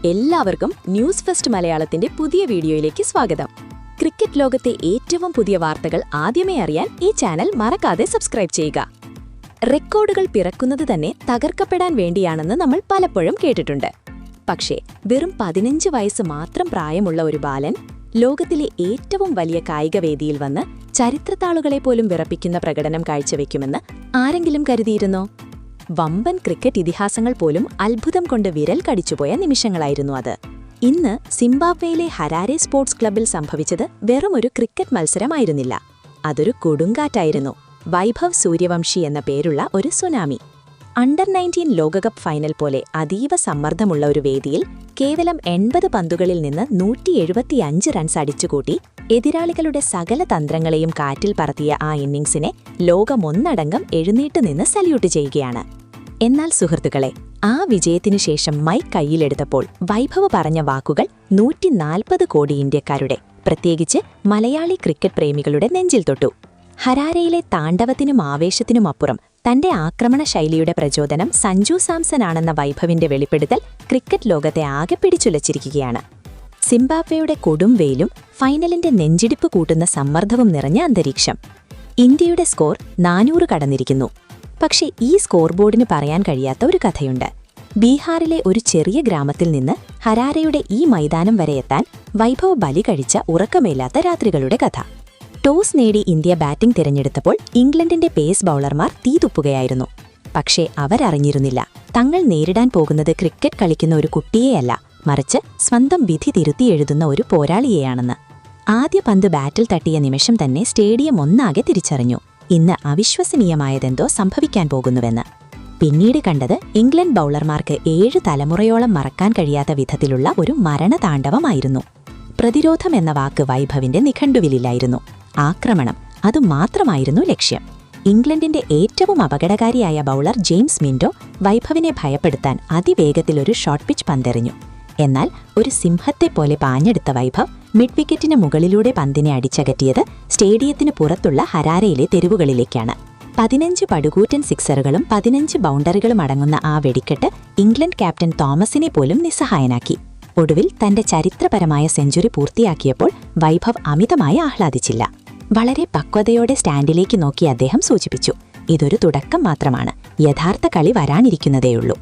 എല്ലാവർക്കും news first മലയാളത്തിന്റെ പുതിയ വീഡിയോയിലേക്ക് സ്വാഗതം. ക്രിക്കറ്റ് ലോകത്തെ ഏറ്റവും പുതിയ വാർത്തകൾ ആദ്യമേ അറിയാൻ ഈ ചാനൽ മറക്കാതെ സബ്സ്ക്രൈബ് ചെയ്യുക. റെക്കോർഡുകൾ പിറക്കുന്നത് തന്നെ തകർക്കപ്പെടാൻ വേണ്ടിയാണെന്ന് നമ്മൾ പലപ്പോഴും കേട്ടിട്ടുണ്ട്. പക്ഷേ വെറും 15 വയസ്സ് മാത്രം പ്രായമുള്ള ഒരു ബാലൻ ലോകത്തിലെ ഏറ്റവും വലിയ കായികവേദിയിൽ വന്ന് ചരിത്രത്താളുകളെ പോലും വിറപ്പിക്കുന്ന പ്രകടനം കാഴ്ചവെക്കുമെന്ന് ആരെങ്കിലും കരുതിയിരുന്നോ? വമ്പൻ ക്രിക്കറ്റ് ഇതിഹാസങ്ങൾ പോലും അത്ഭുതം കൊണ്ട് വിരൽ കടിച്ചുപോയ നിമിഷങ്ങളായിരുന്നു അത്. ഇന്ന് സിംബാബ്വേയിലെ ഹരാരെ സ്പോർട്സ് ക്ലബ്ബിൽ സംഭവിച്ചത് വെറുമൊരു ക്രിക്കറ്റ് മത്സരമായിരുന്നില്ല. അതൊരു കൊടുങ്കാറ്റായിരുന്നു. വൈഭവ് സൂര്യവംശി എന്ന പേരുള്ള ഒരു സുനാമി. അണ്ടർ 19 ലോകകപ്പ് ഫൈനൽ പോലെ അതീവ സമ്മർദ്ദമുള്ള ഒരു വേദിയിൽ കേവലം 80 പന്തുകളിൽ നിന്ന് 175 റൺസ് അടിച്ചുകൂട്ടി എതിരാളികളുടെ സകല തന്ത്രങ്ങളെയും കാറ്റിൽ പറത്തിയ ആ ഇന്നിംഗ്സിനെ ലോകമൊന്നടങ്കം എഴുന്നേറ്റ് നിന്ന് സല്യൂട്ട് ചെയ്യുകയാണ്. എന്നാൽ സുഹൃത്തുക്കളെ, ആ വിജയത്തിനു ശേഷം മൈക്ക് കയ്യിലെടുത്തപ്പോൾ വൈഭവ് പറഞ്ഞ വാക്കുകൾ 140 കോടി ഇന്ത്യക്കാരുടെ, പ്രത്യേകിച്ച് മലയാളി ക്രിക്കറ്റ് പ്രേമികളുടെ നെഞ്ചിൽ തൊട്ടു. ഹരാരയിലെ താണ്ഡവത്തിനും ആവേശത്തിനുമപ്പുറം തന്റെ ആക്രമണ ശൈലിയുടെ പ്രചോദനം സഞ്ജു സാംസൺ ആണെന്ന വൈഭവിന്റെ വെളിപ്പെടുത്തൽ ക്രിക്കറ്റ് ലോകത്തെ ആകെ പിടിച്ചുലച്ചിരിക്കുകയാണ്. സിംബാബ്വേയുടെ കൊടും വെയിലും ഫൈനലിന്റെ നെഞ്ചിടിപ്പ് കൂട്ടുന്ന സമ്മർദ്ദവും നിറഞ്ഞ അന്തരീക്ഷം. ഇന്ത്യയുടെ സ്കോർ 400 കടന്നിരിക്കുന്നു. പക്ഷേ ഈ സ്കോർ ബോർഡിന് പറയാൻ കഴിയാത്ത ഒരു കഥയുണ്ട്. ബീഹാറിലെ ഒരു ചെറിയ ഗ്രാമത്തിൽ നിന്ന് ഹരാരയുടെ ഈ മൈതാനം വരെ എത്താൻ വൈഭവ് ബലി കഴിച്ച ഉറക്കമില്ലാത്ത രാത്രികളുടെ കഥ. ടോസ് നേടി ഇന്ത്യ ബാറ്റിംഗ് തിരഞ്ഞെടുത്തപ്പോൾ ഇംഗ്ലണ്ടിന്റെ പേസ് ബൌളർമാർ തീതുപ്പുകയായിരുന്നു. പക്ഷേ അവരറിഞ്ഞിരുന്നില്ല, തങ്ങൾ നേരിടാൻ പോകുന്നത് ക്രിക്കറ്റ് കളിക്കുന്ന ഒരു കുട്ടിയെയല്ല, മറിച്ച് സ്വന്തം വിധി തിരുത്തി എഴുതുന്ന ഒരു പോരാളിയെയാണെന്ന്. ആദ്യ പന്ത് ബാറ്റിൽ തട്ടിയ നിമിഷം തന്നെ സ്റ്റേഡിയം ഒന്നാകെ തിരിച്ചറിഞ്ഞു, ഇന്ന് അവിശ്വസനീയമായതെന്തോ സംഭവിക്കാൻ പോകുന്നുവെന്ന്. പിന്നീട് കണ്ടത് ഇംഗ്ലണ്ട് ബൌളർമാർക്ക് 7 തലമുറയോളം മറക്കാൻ കഴിയാത്ത വിധത്തിലുള്ള ഒരു മരണതാണ്ഡവമായിരുന്നു. പ്രതിരോധം എന്ന വാക്ക് വൈഭവിന്റെ നിഘണ്ടുവിലില്ലായിരുന്നു. ആക്രമണം, അതുമാത്രമായിരുന്നു ലക്ഷ്യം. ഇംഗ്ലണ്ടിന്റെ ഏറ്റവും അപകടകാരിയായ ബൌളർ ജെയിംസ് മിൻഡോ വൈഭവിനെ ഭയപ്പെടുത്താൻ അതിവേഗത്തിലൊരു ഷോർട്ട് പിച്ച് പന്തെറിഞ്ഞു. എന്നാൽ ഒരു സിംഹത്തെപ്പോലെ പാഞ്ഞെടുത്ത വൈഭവ് മിഡ് വിക്കറ്റിന് മുകളിലൂടെ പന്തിനെ അടിച്ചകറ്റിയത് സ്റ്റേഡിയത്തിന് പുറത്തുള്ള ഹരാരയിലെ തെരുവുകളിലേക്കാണ്. 15 പടുകൂറ്റൻ സിക്സറുകളും 15 ബൗണ്ടറികളും അടങ്ങുന്ന ആ വെടിക്കെട്ട് ഇംഗ്ലണ്ട് ക്യാപ്റ്റൻ തോമസിനെ പോലും നിസ്സഹായനാക്കി. ഒടുവിൽ തന്റെ ചരിത്രപരമായ സെഞ്ചുറി പൂർത്തിയാക്കിയപ്പോൾ വൈഭവ് അമിതമായി ആഹ്ലാദിച്ചില്ല. വളരെ പക്വതയോടെ സ്റ്റാൻഡിലേക്ക് നോക്കി അദ്ദേഹം സൂചിപ്പിച്ചു, ഇതൊരു തുടക്കം മാത്രമാണ്, യഥാർത്ഥ കളി വരാനിരിക്കുന്നതേയുള്ളൂ.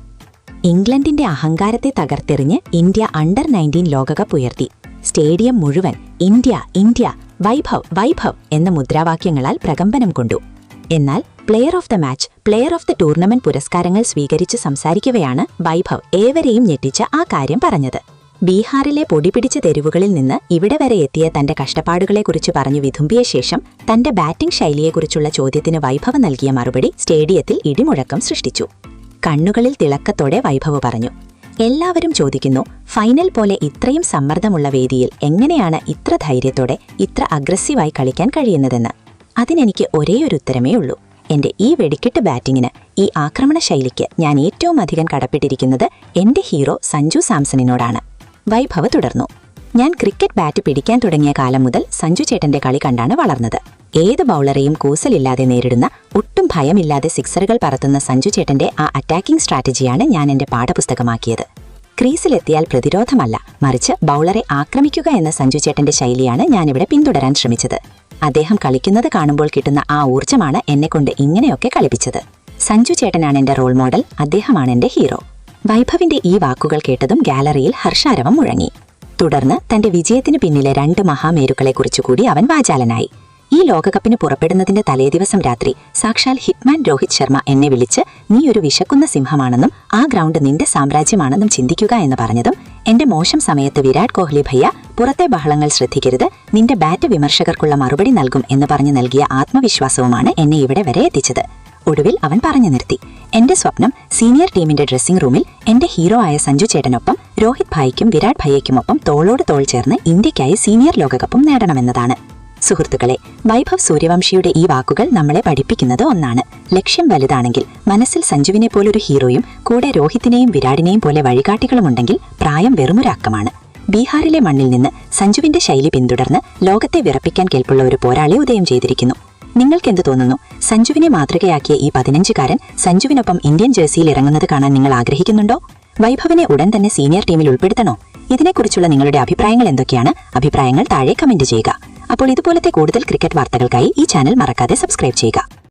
ഇംഗ്ലണ്ടിന്റെ അഹങ്കാരത്തെ തകർത്തെറിഞ്ഞ് ഇന്ത്യ അണ്ടർ 19 ലോകകപ്പ് ഉയർത്തി. സ്റ്റേഡിയം മുഴുവൻ ഇന്ത്യ ഇന്ത്യ, വൈഭവ് വൈഭവ് എന്ന മുദ്രാവാക്യങ്ങളാൽ പ്രകമ്പനം കൊണ്ടു. എന്നാൽ player of the match, player of the tournament പുരസ്കാരങ്ങൾ സ്വീകരിച്ച് സംസാരിക്കവെയാണ് വൈഭവ് ഏവരെയും ഞെട്ടിച്ച ആ കാര്യം പറഞ്ഞത്. ബീഹാറിലെ പൊടിപിടിച്ച തെരുവുകളിൽ നിന്ന് ഇവിടെ വരെ എത്തിയ തന്റെ കഷ്ടപ്പാടുകളെക്കുറിച്ച് പറഞ്ഞു വിതുമ്പിയ ശേഷം തന്റെ ബാറ്റിംഗ് ശൈലിയെക്കുറിച്ചുള്ള ചോദ്യത്തിന് വൈഭവ് നൽകിയ മറുപടി സ്റ്റേഡിയത്തിൽ ഇടിമുഴക്കം സൃഷ്ടിച്ചു. കണ്ണുകളിൽ തിളക്കത്തോടെ വൈഭവ് പറഞ്ഞു, എല്ലാവരും ചോദിക്കുന്നു, ഫൈനൽ പോലെ ഇത്രയും സമ്മർദ്ദമുള്ള വേദിയിൽ എങ്ങനെയാണ് ഇത്ര ധൈര്യത്തോടെ, ഇത്ര അഗ്രസീവായി കളിക്കാൻ കഴിയുന്നതെന്ന്. അതിനെനിക്ക് ഒരേയൊരു ഉത്തരമേ ഉള്ളൂ. എന്റെ ഈ വെടിക്കെട്ട് ബാറ്റിങ്ങിന്, ഈ ആക്രമണ ശൈലിക്ക് ഞാൻ ഏറ്റവും അധികം കടപ്പെട്ടിരിക്കുന്നത് എന്റെ ഹീറോ സഞ്ജു സാംസണിനോടാണ്. വൈഭവ് തുടർന്നു, ഞാൻ ക്രിക്കറ്റ് ബാറ്റ് പിടിക്കാൻ തുടങ്ങിയ കാലം മുതൽ സഞ്ജു ചേട്ടന്റെ കളി കണ്ടാണ് വളർന്നത്. ഏത് ബൌളറെയും കൂസലില്ലാതെ നേരിടുന്ന, ഒട്ടും ഭയമില്ലാതെ സിക്സറുകൾ പറത്തുന്ന സഞ്ജു ചേട്ടന്റെ ആ അറ്റാക്കിംഗ് സ്ട്രാറ്റജിയാണ് ഞാൻ എന്റെ പാഠപുസ്തകമാക്കിയത്. ക്രീസിലെത്തിയാൽ പ്രതിരോധമല്ല, മറിച്ച് ബൌളറെ ആക്രമിക്കുക എന്ന സഞ്ജു ചേട്ടന്റെ ശൈലിയാണ് ഞാനിവിടെ പിന്തുടരാൻ ശ്രമിച്ചത്. അദ്ദേഹം കളിക്കുന്നത് കാണുമ്പോൾ കിട്ടുന്ന ആ ഊർജ്ജമാണ് എന്നെക്കൊണ്ട് ഇങ്ങനെയൊക്കെ കളിപ്പിച്ചത്. സഞ്ജു ചേട്ടനാണ് എന്റെ റോൾ മോഡൽ, അദ്ദേഹമാണ് എന്റെ ഹീറോ. വൈഭവിന്റെ ഈ വാക്കുകൾ കേട്ടതും ഗാലറിയിൽ ഹർഷാരവം മുഴങ്ങി. തുടർന്ന് തന്റെ വിജയത്തിന് പിന്നിലെ 2 മഹാമേരുക്കളെക്കുറിച്ചുകൂടി അവൻ വാചാലനായി. ഈ ലോകകപ്പിന് പുറപ്പെടുന്നതിന്റെ തലേദിവസം രാത്രി സാക്ഷാൽ ഹിറ്റ്മാൻ രോഹിത് ശർമ്മ എന്നെ വിളിച്ച്, നീ ഒരു വിശക്കുന്ന സിംഹമാണെന്നും ആ ഗ്രൗണ്ട് നിന്റെ സാമ്രാജ്യമാണെന്നും ചിന്തിക്കുക എന്ന് പറഞ്ഞതും, എന്റെ മോശം സമയത്ത് വിരാട് കോഹ്ലി ഭയ്യ പുറത്തെ ബഹളങ്ങൾ ശ്രദ്ധിക്കരുത്, നിന്റെ ബാറ്റ് വിമർശകർക്കുള്ള മറുപടി നൽകും എന്ന് പറഞ്ഞു നൽകിയ ആത്മവിശ്വാസവുമാണ് എന്നെ ഇവിടെ വരെ എത്തിച്ചത്. ഒടുവിൽ അവൻ പറഞ്ഞു നിർത്തി, എന്റെ സ്വപ്നം സീനിയർ ടീമിന്റെ ഡ്രസ്സിംഗ് റൂമിൽ എന്റെ ഹീറോ ആയ സഞ്ജു ചേട്ടനൊപ്പം രോഹിത് ഭായിക്കും വിരാട് ഭയ്യയ്ക്കുമൊപ്പം തോളോട് തോൾ ചേർന്ന് ഇന്ത്യയ്ക്കായി സീനിയർ ലോകകപ്പും നേടണമെന്നതാണ്. സുഹൃത്തുക്കളെ, വൈഭവ് സൂര്യവംശിയുടെ ഈ വാക്കുകൾ നമ്മളെ പഠിപ്പിക്കുന്നത് ഒന്നാണ്. ലക്ഷ്യം വലുതാണെങ്കിൽ, മനസ്സിൽ സഞ്ജുവിനെ പോലൊരു ഹീറോയും കൂടെ രോഹിത്തിനെയും വിരാടിനെയും പോലെ വഴികാട്ടികളുമുണ്ടെങ്കിൽ പ്രായം വെറുമൊരാക്കമാണ്. ബീഹാറിലെ മണ്ണിൽ നിന്ന് സഞ്ജുവിന്റെ ശൈലി പിന്തുടർന്ന് ലോകത്തെ വിറപ്പിക്കാൻ കേൾപ്പുള്ള ഒരു പോരാളി ഉദയം ചെയ്തിരിക്കുന്നു. നിങ്ങൾക്കെന്ത് തോന്നുന്നു? സഞ്ജുവിനെ മാതൃകയാക്കിയ ഈ 15കാരൻ സഞ്ജുവിനൊപ്പം ഇന്ത്യൻ ജേഴ്സിയിൽ ഇറങ്ങുന്നത് കാണാൻ നിങ്ങൾ ആഗ്രഹിക്കുന്നുണ്ടോ? വൈഭവിനെ ഉടൻ തന്നെ സീനിയർ ടീമിൽ ഉൾപ്പെടുത്തണോ? ഇതിനെക്കുറിച്ചുള്ള നിങ്ങളുടെ അഭിപ്രായങ്ങൾ എന്തൊക്കെയാണ്? അഭിപ്രായങ്ങൾ താഴെ കമന്റ് ചെയ്യുക. അപ്പോൾ ഇതുപോലത്തെ കൂടുതൽ ക്രിക്കറ്റ് വാർത്തകൾക്കായി ഈ ചാനൽ മറക്കാതെ സബ്സ്ക്രൈബ് ചെയ്യുക.